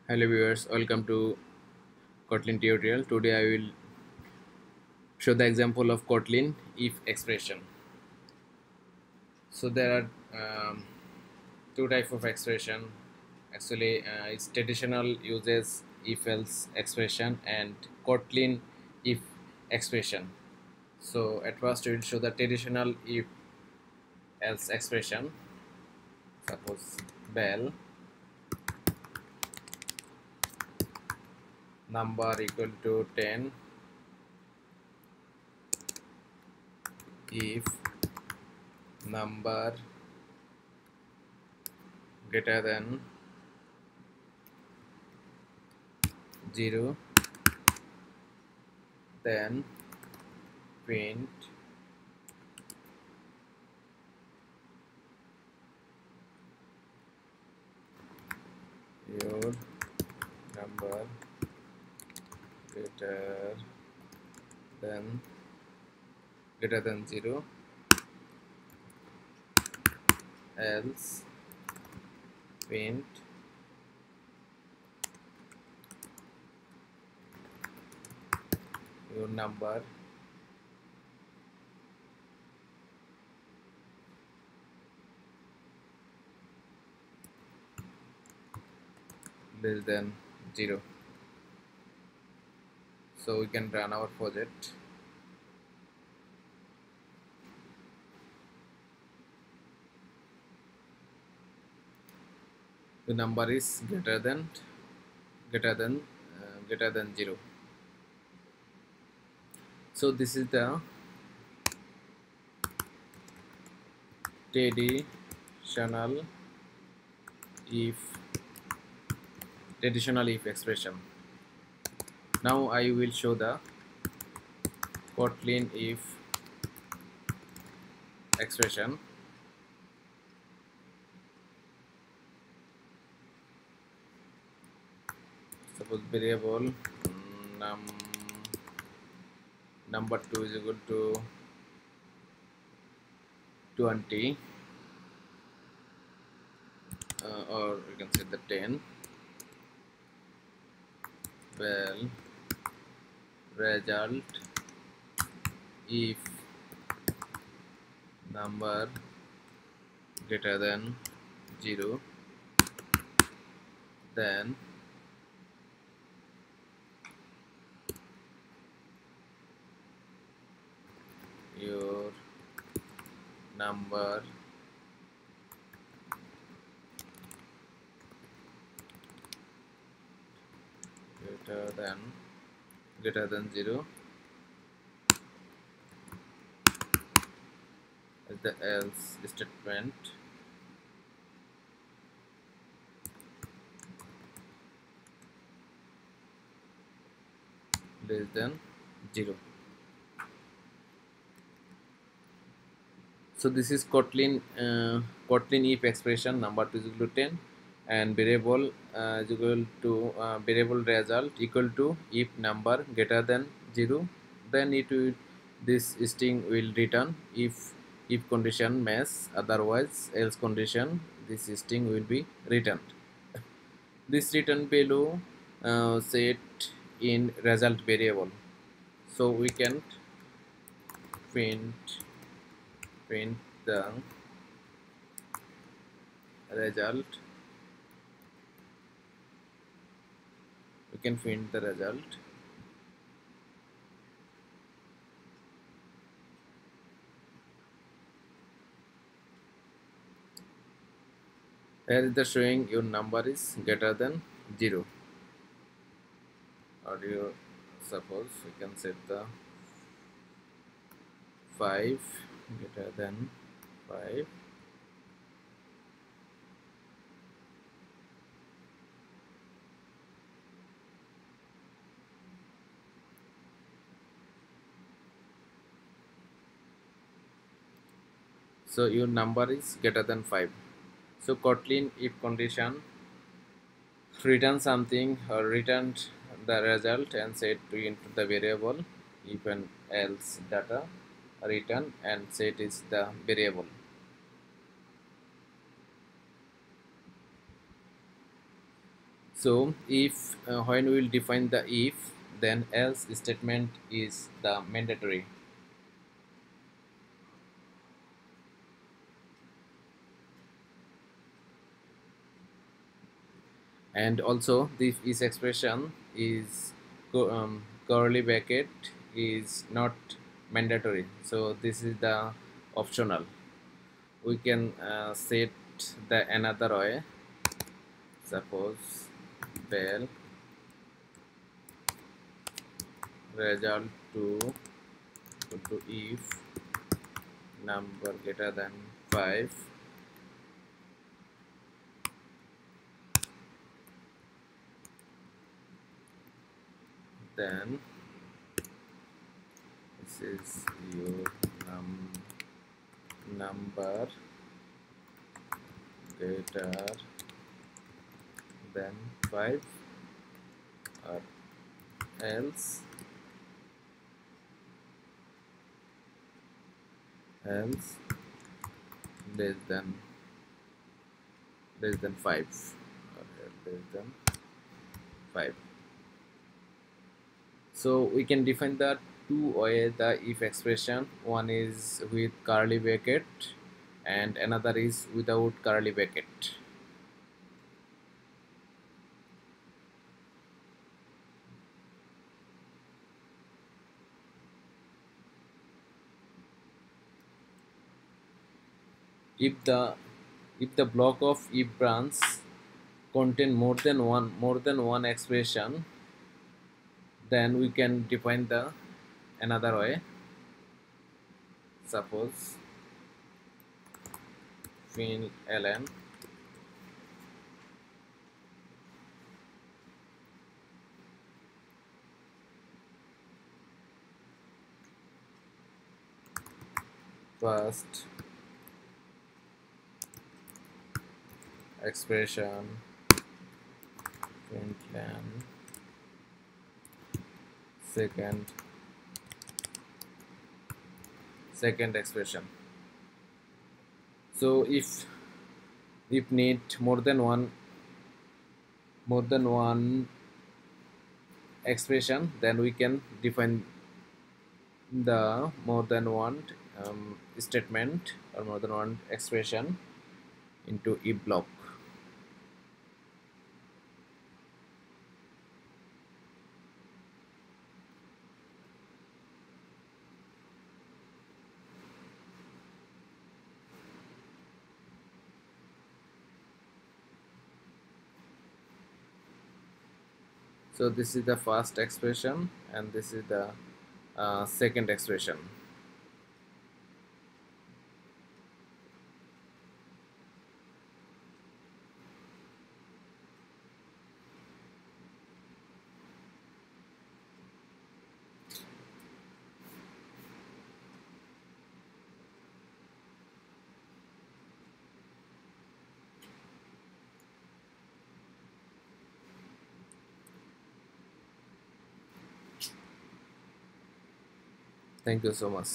Hello viewers, welcome to Kotlin tutorial. Today I will show the example of Kotlin if expression. So there are two type of expression. Actually, it's traditional uses if else expression and Kotlin if expression. So at first we will show the traditional if else expression. Suppose bell number equal to 10 if number greater than 0, then print your number greater than 0, else print your number less than 0. So we can run our project. The number is greater than 0. So this is the traditional if expression. Now I will show the Kotlin if expression. Suppose variable num number 2 is equal to 20, or you can say the 10. Well, result if number greater than 0, then your number greater than 0 is the else statement less than 0. So this is Kotlin if expression number 2 is equal to 10 and variable is equal to variable result equal to if number greater than 0, then this string will return if condition match, otherwise else condition this string will be returned. This return value set in result variable, so we can print the result. We can print the result. Here is the showing your number is greater than 0, or you suppose we can set the 5 greater than 5. So your number is greater than 5. So Kotlin if condition return something or returned the result and set to into the variable if and else data return and set is the variable. So if when we will define the if, then else statement is the mandatory. And also this is expression is curly bracket is not mandatory, so this is the optional. We can set the another way. Suppose bell result to if number greater than 5, then this is your number greater than 5, or else else less than 5, or less than 5. So we can define the two way the if expression. One is with curly bracket and another is without curly bracket. If the block of if branch contain more than one expression, then we can define the another way. Suppose fin ln first expression print ln second expression. So if need more than one expression, then we can define the more than one statement or more than one expression into if block. So this is the first expression and this is the second expression. Thank you so much.